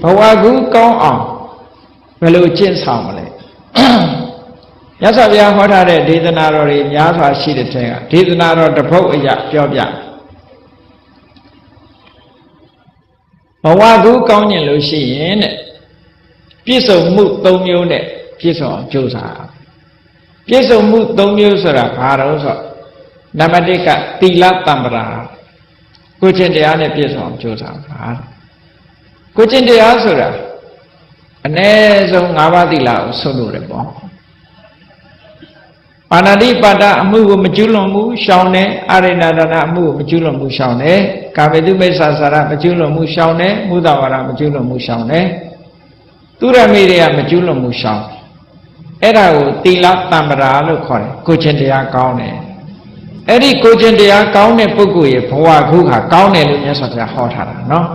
ဘဝကူကောင်းအောင်ဘယ်လိုကျင့်ဆောင်မလဲမြတ်စွာဘုရားဟောထားတဲ့ဒေသနာတော်တွေများစွာရှိတဲ့ထဲကဒေသနာတော်တစ်ပုဒ်အရာပြောပြဘဝကူကောင်းကျင်လို့ရှိရင်တဲ့ပြည့်စုံမှု၃မျိုးနဲ့ပြည့်စုံအောင်ကြိုးစားပြည့်စုံမှု၃မျိုးဆိုတာဘာလို့ဆိုနံပါတ်၁ကသီလတမ္ပရာကိုကျင့်တရားနဲ့ပြည့်စုံအောင်ကြိုးစားပါကိုကျင့်တရားဆိုတာအ ਨੇ ဆုံး၅ပါးသီလကိုဆွလို့ရပေါ့ပါဏာတိပါဒအမှုကိုမကျူးလွန်ဘူးရှောင်တယ်အာရိဏဒါနအမှုကိုမကျူးလွန်ဘူးရှောင်တယ်ကာမေတုမိစ္ဆာစာရမကျူးလွန်ဘူးရှောင်တယ်မုဒဝါဒမကျူးလွန်ဘူးရှောင်တယ်သူရမေတွေကမကျူးလွန်ဘူးရှောင်အဲ့ဒါကိုသီလတမ္ပရာလို့ခေါ်တယ်ကိုကျင့်တရားကောင်းတယ်အဲ့ဒီကိုကျင့်တရားကောင်းတဲ့ပုဂ္ဂိုလ်ရဲ့ဘဝခုဟာကောင်းတယ်လို့မြတ်စွာဘုရားဟောထားတာနော်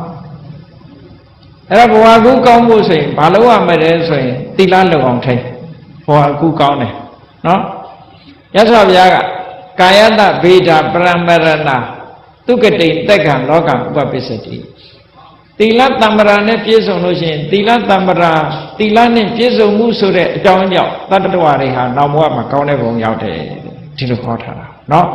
အဲ့တော့ဘဝကူကောင်းဖို့ဆိုရင်ဘာလို့ရမလဲဆိုရင်သီလလုံအောင်ထိဘဝကူကောင်းတယ်နော်မြတ်စွာဘုရားကကာယတဗေဒပရမရဏသုကတိတက္ကံလောကဥပပစ္စတိသီလတမ္ပရာနဲ့ပြည့်စုံလို့ရှိရင်သီလတမ္ပရာသီလနဲ့ပြည့်စုံမှုဆိုတဲ့အကြောင်းကြောင့်တတ္တဝါတွေဟာနောက်ဘဝမှာကောင်းတဲ့ဘုံရောက်တယ်ဒီလိုခေါ်ထားတာနော်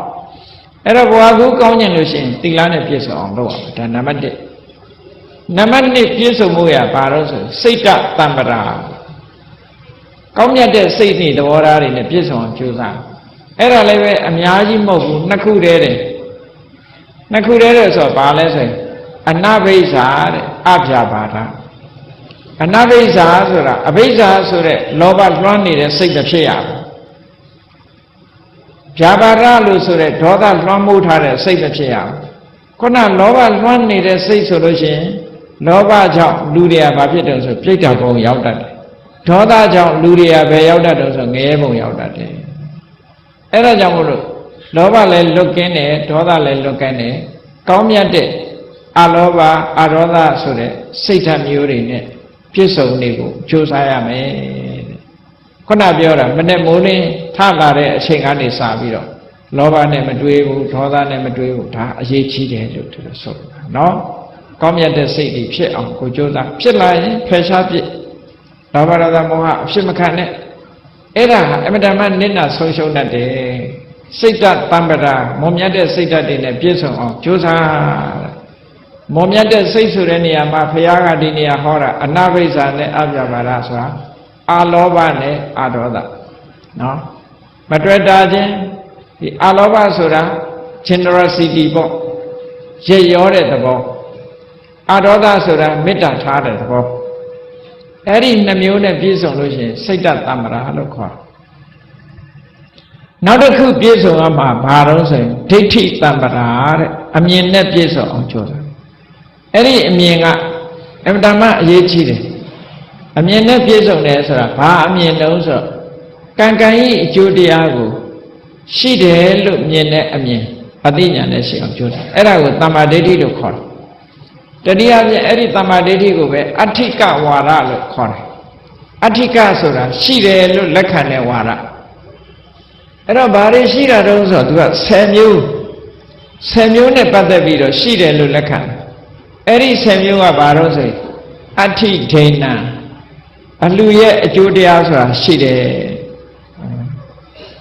အဲ့တော့ဘဝကူကောင်းကျင်လို့ရှိရင်သီလနဲ့ပြည့်စုံအောင်လုပ်ရမယ်ဒါနံပါတ်1နံပါတ်2ပြည့်စုံမှုရဘာလို့ဆိုစိတ်တတမ္ပရာကောင်းမြတ်တဲ့စိတ်နဲ့သဘောထားတွေနဲ့ပြည့်စုံအောင်ကြိုးစားအဲ့ဒါလည်းပဲအများကြီးမဟုတ်ဘူးနှစ်ခုတည်းတယ်နှစ်ခုတည်းတယ်ဆိုတော့ဘာလဲဆိုရင်အနဘိဇာတဲ့အပြာပါဒအနဘိဇာဆိုတာအဘိဇာဆိုတဲ့လောဘလွှမ်းနေတဲ့စိတ်တစ်ဖြစ်ရဘူးဗျာပါဒလို့ဆိုတဲ့ဒေါသလွှမ်းမိုးထားတဲ့စိတ်တစ်ဖြစ်ရဘူးခုနလောဘလွှမ်းနေတဲ့စိတ်ဆိုလို့ရှိရင်လောဘကြောင့်လူတွေကဘာဖြစ်တယ်ဆိုပြိတ္တာဘုံရောက်တတ်တယ်ဒေါသကြောင့်လူတွေကဘယ်ရောက်တတ်တယ်ဆိုငရဲဘုံရောက်တတ်တယ်အဲ့ဒါကြောင့်မို့လို့လောဘလည်းလွတ်ကင်းတယ်ဒေါသလည်းလွတ်ကင်းတယ်ကောင်းမြတ်တဲ့အလောဘအဒေါသဆိုတဲ့စိတ်ဓာတ်မျိုးတွေနဲ့ပြည့်စုံနေကိုကြိုးစားရမယ်ခုနပြောတာမနဲ့မိုးလင်းထလာတဲ့အချိန်ကနေစပြီးတော့လောဘနဲ့မတွေးဘူးဒေါသနဲ့မတွေးဘူးဒါအရေးကြီးတယ်လို့သူတို့ဆိုတာနော်ကောင်းမြတ်တဲ့စိတ်တွေဖြစ်အောင်ကိုကြိုးစားဖြစ်လာရင်ဖယ်ရှားပြစ်လောဘဒေါသမောဟအဖြစ်မခံနဲ့အဲ့ဒါအမတမနစ်နာဆုံးရှုံးတတ်တယ်စိတ်တတမ္ပရာမွန်မြတ်တဲ့စိတ်ဓာတ်တွေနဲ့ပြည့်စုံအောင်ကြိုးစားမွန်မြတ်တဲ့စိတ်ဆိုတဲ့နေရာမှာဘုရားကဒီနေရာဟောတာအနဘိဇာနဲ့အပြပါဒဆိုတာအာလောဘနဲ့အာဒေါသနော်မတွေ့တာချင်းဒီအာလောဘဆိုတာ generosity ပေါ့ရေရောတဲ့သဘောအာဒေါသဆိုတာမေတ္တာထားတဲ့သဘောအဲ့ဒီနှမျိုးနဲ့ပြည့်စုံလို့ရှိရင်စိတ်တတမ္ပရာလို့ခေါ်နောက်တစ်ခုပြည့်စုံရမှာဘာလို့ဆိုရင်ဒိဋ္ဌိတမ္ပရာတဲ့အမြင်နဲ့ပြည့်စုံအောင်ကြိုးစားအဲ့ဒီအမြင်ကအမှန်တမ်းအရေးကြီးတယ်အမြင်နဲ့ပြည့်စုံတယ်ဆိုတာဘာအမြင်တုံးဆိုကံကံဤအကျိုးတရားကိုရှိတယ်လို့မြင်တဲ့အမြင်အသိဉာဏ်နဲ့ရှိအောင်ကြိုးစားအဲ့ဒါကိုတမ္မာဒိဋ္ဌိလို့ခေါ်တယ်တတိယပြအဲ့ဒီတမ္မာဒိဋ္ဌိကိုပဲအဋ္ဌိကဝါဒလို့ခေါ်တယ်အဋ္ဌိကဆိုတာရှိတယ်လို့လက်ခံတဲ့ဝါဒအဲ့တော့ဘာတွေရှိတာတုံးဆိုတော့ तू က10မျိုးနဲ့ပတ်သက်ပြီးတော့ရှိတယ်လို့လက်ခံတယ်အဲ့ဒီ10မျိုးကဘာလို့ဆိုရင်အဋ္ဌိဒိဏံအလှရဲ့အကျိုးတရားဆိုတာရှိတယ်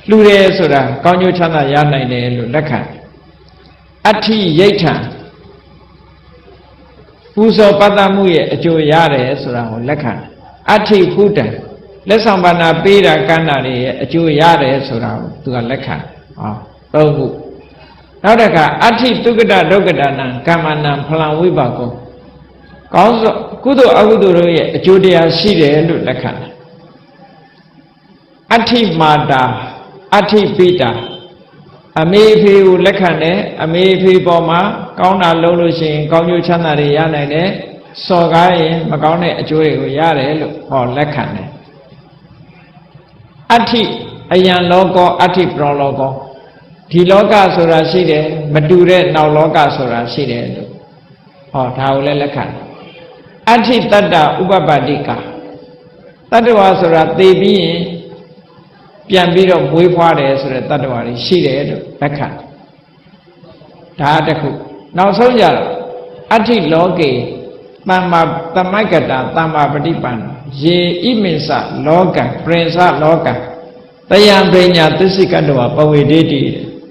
လှူတယ်ဆိုတာကောင်းကျိုးချမ်းသာရနိုင်တယ်လို့လက်ခံအဋ္ဌိယိဋ္ဌံပူဇော်ပတ်သက်မှုရဲ့အကျိုးရတယ်ဆိုတာကိုလက်ခံအဋ္ဌိဖုတံလက်ဆောင်ပဏာပေးတာကမ်းတာတွေရဲ့အကျိုးရတယ်ဆိုတာကိုသူကလက်ခံသုံးခုနောက်တစ်ခါအဋ္ဌိတုက္ကတဒုက္ကတနာကမ္မနာဖလံဝိပါကောကောင်းသောကုသိုလ်အကုသိုလ်တို့ရဲ့အကျိုးတရားရှိတယ်လို့လက်ခံတယ်အဋ္ဌိမာတာအဋ္ဌိပိတာအမေဖေကိုလက်ခံတယ်အမေဖေပေါ်မှာကောင်းတာလုပ်လို့ရှိရင်ကောင်းကျိုးချမ်းသာတွေရနိုင်တယ်စော်ကားရင်မကောင်းတဲ့အကျိုးတွေကိုရတယ်လို့ဟောလက်ခံတယ်အဋ္ဌိအယံလောကောအဋ္ဌိပရောလောကောဒီလောကဆိုတာရှိတယ်မတူတဲ့နောက်လောကဆိုတာရှိတယ်လို့ဟောဒါကိုလည်းလက်ခံအဋ္ဌိတတ္တဥပပတ္တိကတတ္တဝါဆိုတာသိပြီးရင်ပြန်ပြီးတော့မွေးဖွားတယ်ဆိုတဲ့တတ္တဝါတွေရှိတယ်လို့လက်ခံဒါတစ်ခုနောက်ဆုံးကြတော့အဋ္ဌိလောကေ Tammagata Tammapatipan Ye Imensa Logan Prinsa Logan Tayam Brenya Tisikandua Paviditi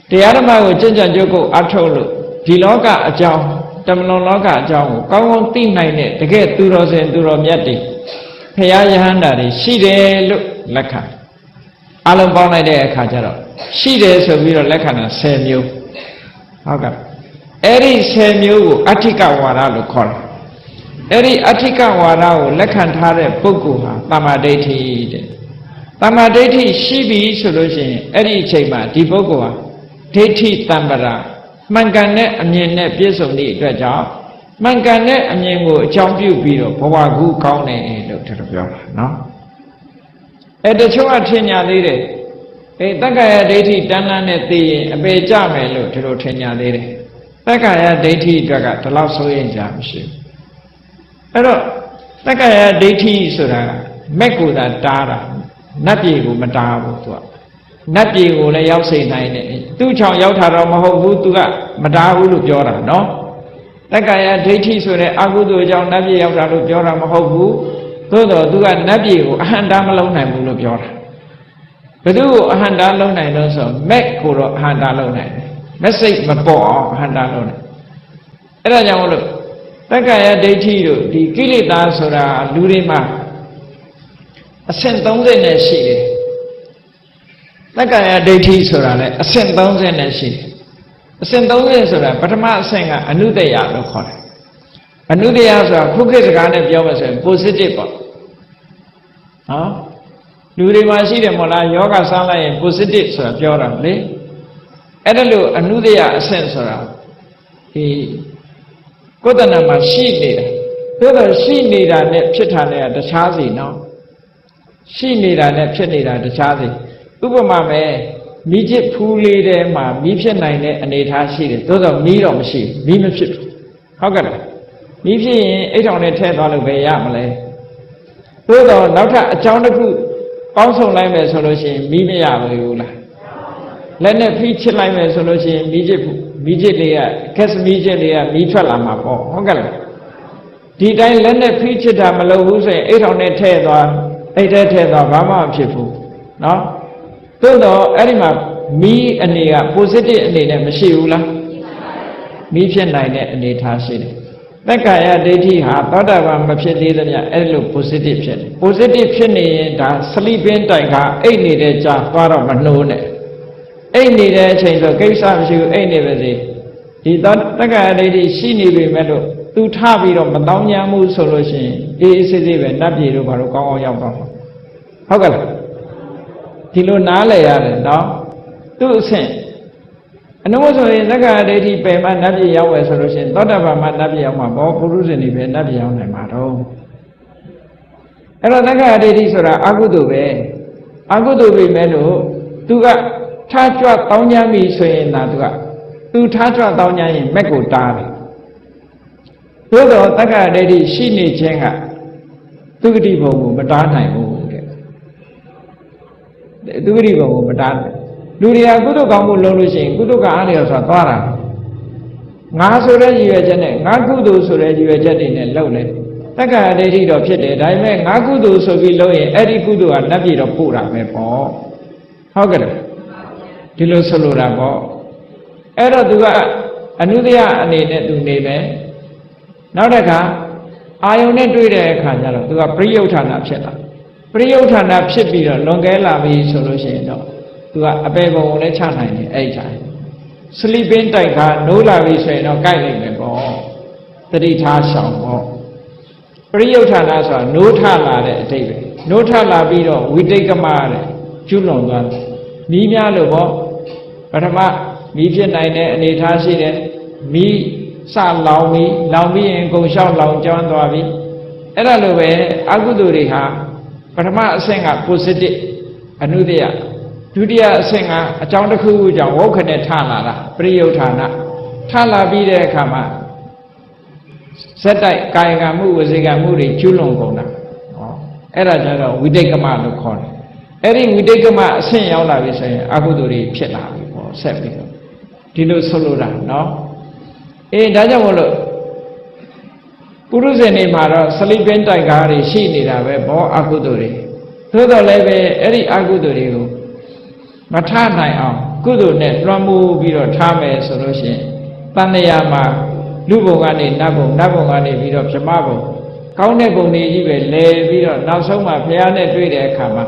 Tiarama Chinja Joko Atolo Diloga Ajao Tamloga Ajao Kawon Tin Nine to get Turos and Turomiati Payahanda Shide look Laka Alabama de Kajaro Shide so we are Lakana same you. Okay. Eri Semyu Atika Wara lo call. Eri Atika Wara Lekan Hare Pukuha, Tamadeti. Tamadeti Shibi solution, Eri Chema, Dibogoa, Teti Tambara, Mangane Amine Piesoni Draja, Mangane Amimu Champion Biro, Powagu Kaune, Dr. Biola, no? At the Choa Tenya Lady, a Taka Deti Dananeti, a Bejamelo to Tenya Lady. Takaya deity draga the last way in Jamshi. Takaya deity sura, Mekuda Dara, Napi Matabu, Napi will lay out say nine, 2 chow Yotara Mahobu to Madawu Jora, no? Takaya deity sura, Agudu Jam Nabi Yotara Jora Mahobu, Todo do a Nabi, a hand down alone and Mulu Jora. But do a hand down alone and also make Kuro hand down alone. Message Mapo Handalone. Erajamolo Takaya deity, the Kilita Sura, Lurima a sentence in a sheet. Takaya deity Sura, a sentence in a sheet. A sentence in Sura, Patama Sanga, a new day out of Kone. A new day out of Pukis Gana Biovas and positive. Lurima Shida Mola, Yoga Sala and positive, Sir Joram Lee. Edalu Anudia Sensora. He Kodanama she need. Whether she need a net chitane the chazi, no? She need a net chitney the chazi. Ubamame, Mijit Puli de ma, Mipshan nine and 8 hashi, those are meat or machine, beamship. How can I? Mipshin 8 on a $10 way yamale. Those are not a choundaku, also lime a solution, Mimia. Let me feature like a solution, immediately, Cass immediately, Mitra okay. Did I let me feature Damalo who say 8 on a 10 or 8 or Rama people? No? Todo Erima, me and the positive in the Mashula Mission 9 and 8 Hashi. Takaya deity ha, Tadava Mapshidi, Elu positive shin. Positive shin, that sleeping tiger, 8 needed jar, far of Manone. Ain't need a change of case of you, ain't never say. He thought the guy lady, she needed metal, 2 tabby of Madonna Mood solution, is even not be over a call your problem. How can Tilo Nale, no? 2 cents. And also in the guy lady pay my Nabi Yawa solution, not about my Nabi Yama, or Purus and even Nabi Yama Mato. And the guy lady said, Agudu be menu, 2 Tatra Tonyami Sway Nadra, 2 Tatra Tonyami Meko Dari. Todo Taka Lady Shini Jenga, 2 people, Madana. 2 people, Madana. Luria Gudu Gamu Lolushing, Gudu Gania Satara. Nasura, you are Janet, Nagudu Sura, you are Janet and Lowland. Taka Lady of Chitted, I mean Nagudu so below Eddie Gudu and Nabi of Pura Mepo. How can I? Tilo Solurabo Era Dua Anudia and to name. Now that I only do it a canal to a Priotana Chena. Priotana Pshipira, Longela V solution to a Bebo Lechana in 8 times. Sleeping Taika, no lavi say no guiding me for 3 tasks. Priotana, no tala, David. No tala Vido, we take a mare, Julonga, Mimia Lobo. Patama, Mipian 9 and 8 Hashi, me, San Laumi, and Goshan Lau John Davi. Eralove, Aguduriha, Patama singer, Pusiti, Anudia, Dudia singer, a Jondaku, Woken at Tana, Priotana, Tala Bide Kama. Satai Kaigamu was a Gamuri, Chulongona. Era, we take a man of corn. Erin, we take a man, sing out like Aguduri, Pilla. Septic. Tilo Solura, no? Dajamolo ပုရုဇဉ်တွေမှာတော့စလိပင်းတိုက်ကားတွေရှိနေတာပဲဘောအကုသိုလ်တွေသို့တော်လည်းပဲအဲ့ဒီအကုသိုလ်တွေကိုမထနိုင်အောင်ကုသိုလ်နဲ့လွှမ်းမိုးပြီးတော့ထားမယ်ဆိုလို့ရှိရင်တဏှာမှာလူဘုံကနေနတ်ဘုံနတ်ဘုံကနေပြီးတော့ဗြဟ္မဘုံကောင်းတဲ့ဘုံတွေကြီးပဲလဲပြီးတော့နောက်ဆုံးမှာဘုရားနဲ့တွေ့တဲ့အခါမှာ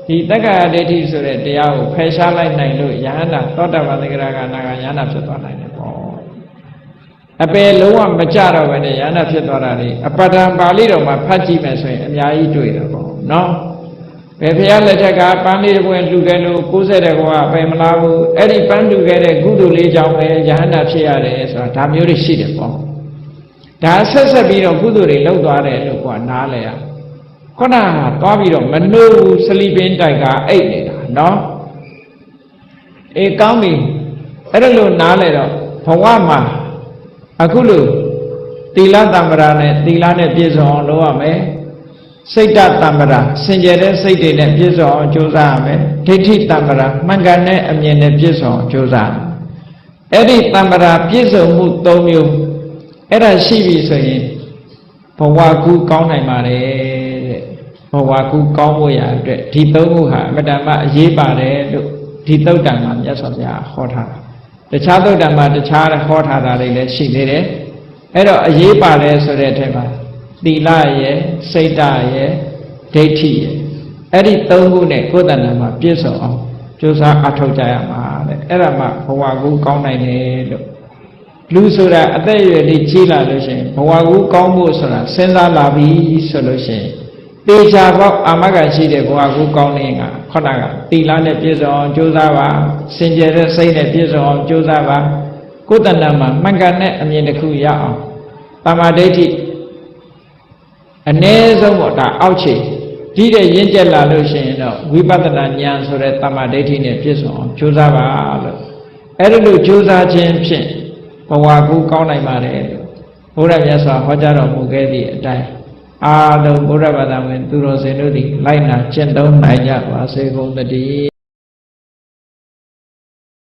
ဒီတက္ကရာဒိဋ္ဌိဆိုတဲ့တရားကိုဖယ်ရှားလိုက်နိုင်လို့ယဟန္တာသောတာပန်သက္ကရာကနာဂယဟန္တာဖြစ်သွားနိုင်တယ်ပေါ့အပယ်လုံးဝမကြတော့ဘဲနဲ့ယဟန္တာဖြစ်သွားတာလေအပဒံပါဠိတော်မှာဖတ်ကြည့်မယ်ဆိုရင်အများကြီးတွေ့တယ်ပေါ့နော်ဘယ်ဘုရားလက်ထက်ကပန်းလေးတစ်ပွင့်လှူခဲ့လို့60တဲ့ဘဝအပယ်မလားဘူးအဲ့ဒီပန်းလှူခဲ့တဲ့ကုသိုလ်လေးကြောင့်ပဲယဟန္တာဖြစ်ရတယ်ဆိုတာဒါမျိုးတွေရှိတယ်ပေါ့ဒါဆက်ဆက်ပြီးတော့ကုသိုလ်တွေလုပ်သွားတယ်လို့ကနားလဲရခုနကသွားပြီးတော့မနှိုးဘူးစလီပင်တိုက်ကအိတ်နေတာနော်အေးကောင်းပြီအဲ့ဒါလို့နားလဲတော့ဘဝမှာအခုလို့သီလတမ္ပရာနဲ့သီလနဲ့ပြည့်စုံအောင်လုပ်ရမယ်စိတ်တတမ္ပရာစင်ကြယ်တဲ့စိတ်တွေနဲ့ပြည့်စုံအောင်ကြိုးစားရမယ်ဒိဋ္ဌိတမ္ပရာမှန်ကန်တဲ့အမြင်နဲ့ပြည့်စုံအောင်ကြိုးစားအဲ့ဒီတမ္ပရာပြည့်စုံမှု၃မျိုးအဲ့ဒါရှိပြီဆိုရင်ဘဝကူကောင်းနိုင်ပါတယ်တဲ့ဘဝကူကောင်းဖို့ရအတွက်ဒီ၃ခုဟာအမတ္တမအရေးပါတယ်လို့ဒီသုတ်တံမှာမြတ်စွာဘုရားဟောထားတာတခြားသုတ်တံမှာတခြားဟောထားတာတွေလည်းရှိသေးတယ်အဲ့တော့အရေးပါတယ်ဆိုတဲ့အထက်မှာသီလရဲ့စိတ်ဓာတ်ရဲ့ဒိဋ္ဌိရဲ့အဲ့ဒီ၃ခုနဲ့ကိုယ်တဏ္ဍာမှာပြည့်စုံအောင်ကြိုးစားအထောက်ကြရမှာတဲ့အဲ့ဒါမှဘဝကူကောင်းနိုင်တယ်လို့လူဆိုတာအသက်အရွယ်လေးကြီးလာလို့ရှိရင်ဘဝကူကောင်းဖို့ဆိုတာစဉ်းစားလာပြီဆိုလို့ရှိရင်တေချာပေါက်အာမဂန်ရှိတဲ့ဘဝကူကောင်းနေတာခုနကသီလနဲ့ပြည့်စုံအောင်ကြိုးစားပါစင်ကြယ်တဲ့စိတ်နဲ့ပြည့်စုံအောင်ကြိုးစားပါကိုယ်တဏ္ဍာမှာမှန်ကန်တဲ့အမြင်တစ်ခုရအောင်တမာဒိဋ္ဌိအ ਨੇ ဆုံးပေါ့ဒါအောက်ခြေဒီတဲ့ရင့်ကျက်လာလို့ရှိရင်တော့ဝိပဿနာဉာဏ်ဆိုတဲ့တမာဒိဋ္ဌိနဲ့ပြည့်စုံအောင်ကြိုးစားပါလို့အဲ့ဒါလို့ကြိုးစားခြင်းဖြင့်ဘဝကူကောင်းနိုင်ပါတယ်လို့ဘုရားမြတ်စွာဟောကြားတော်မူခဲ့သည့်အတိုင်းအာလုံးဘုရားဘာသာဝင်သူတော်စင်တို့သည်လိုက်နာကျင့်သုံးနိုင်ကြပါစေကုန်သတည်း